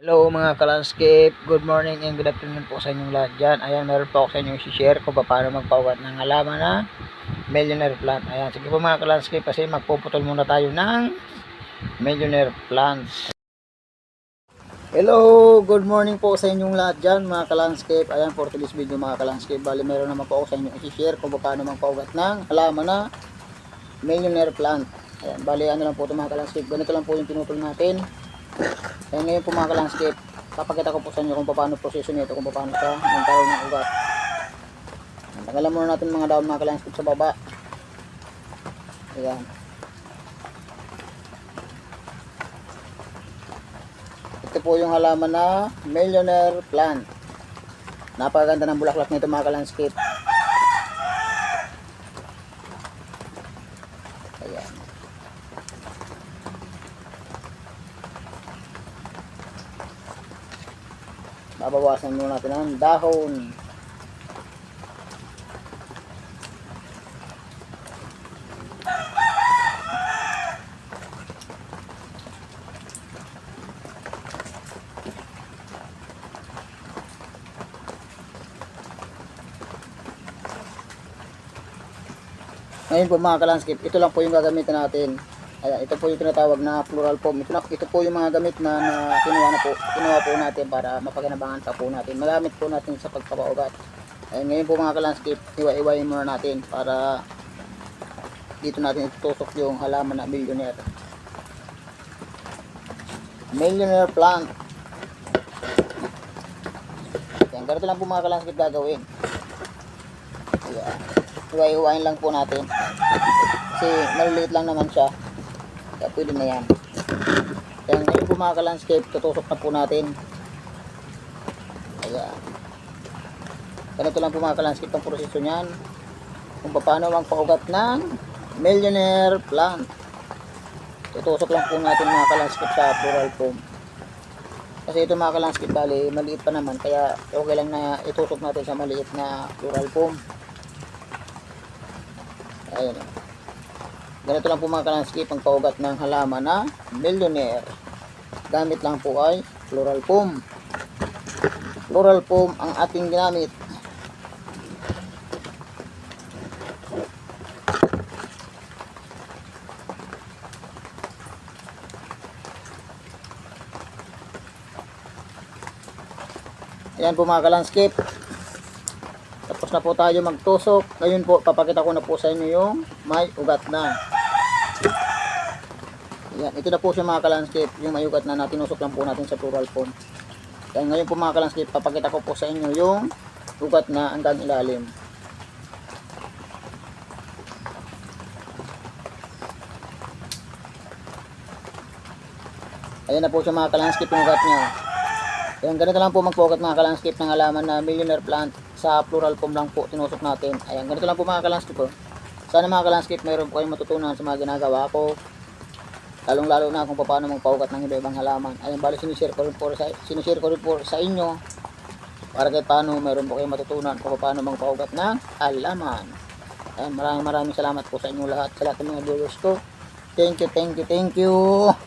Hello mga ka-landscape, good morning and good afternoon po sa inyong lahat dyan. Ayan, meron po ako sa inyong i-share kung paano magpaugat ng halaman na millionaire plant. Ayan, sige po mga ka-landscape, kasi magpuputol muna tayo ng millionaire plants. Hello, good morning po sa inyong lahat dyan mga ka-landscape. Ayan, for today's video mga ka-landscape, bali meron naman po ako sa inyong i-share kung paano magpaugat ng halaman na millionaire plant. Ayan, bali ano lang po ito mga ka-landscape, ganito lang po yung pinutol natin. Kaya ngayon po mga ka-landscape, papakita ko po sa inyo kung paano proseso nito, kung paano siya magkaroon ng ugat. Tanggalan muna natin mga daon mga ka-landscape sa baba. Ayan. Ito po yung halaman na millionaire plant. Napakaganda ng bulaklak nito mga ka-landscape. Ayan. Babawasan muna natin ang dahon. Ngayon po mga ka-landscape, ito lang po yung gagamitin natin. Ayan, ito po yung tinatawag na floral foam. Ito po yung mga gamit na kinuha po natin para mapaganabangan pa po natin. Magamit po natin sa pagpapaugat. Ayan, ngayon po mga ka-landscape, iwa-iwain muna natin para dito natin itutusok yung halaman na millionaire. Millionaire plant. Ayan, ganito lang po mga ka-landscape gagawin. Ayan, iwa-iwain lang po natin. Kasi maliliit lang naman siya. Kaya pwede na yan. Kaya ngayon po mga ka-landscape, tutusok na po natin. Ayan. Ganito lang po mga ka-landscape ang proseso niyan. Kung paano magpaugat ng millionaire plant. Tutusok lang po natin mga ka-landscape sa floral foam. Kasi ito mga ka-landscape, bali, maliit pa naman. Kaya okay lang na itusok natin sa maliit na floral foam. Ayan. Ganito lang po mga ka-landscape ang paugat ng halaman na millionaire. Gamit lang po ay floral foam. Floral foam ang ating ginamit. Ayan po mga ka-landscape. Tapos na po tayo magtusok. Ngayon po, papakita ko na po sa inyo yung may ugat na. Ayan, ito na po siya mga ka-landscape, yung may ugat na tinusok lang po natin sa floral foam. Kaya ngayon po mga ka-landscape, papakita ko po sa inyo yung ugat na hanggang ilalim. Ayan na po siya mga ka-landscape, yung ugat niya. Ayan, ganito lang po magpaugat mga ka-landscape ng halaman na millionaire plant. Sa floral foam lang po tinusok natin. Ayan, ganito lang po mga ka-landscape. Sana mga ka-landscape, mayroon po kayong matutunan sa mga ginagawa ko. Lalong lalo na kung paano magpaugat ng iba-ibang halaman. Ayan, bali sinishare ko rin po sa inyo para kahit paano mayroon po kayong matutunan kung paano magpaugat ng halaman. Ayan, maraming salamat po sa inyo lahat, sa lahat ng mga viewers ko. Thank you.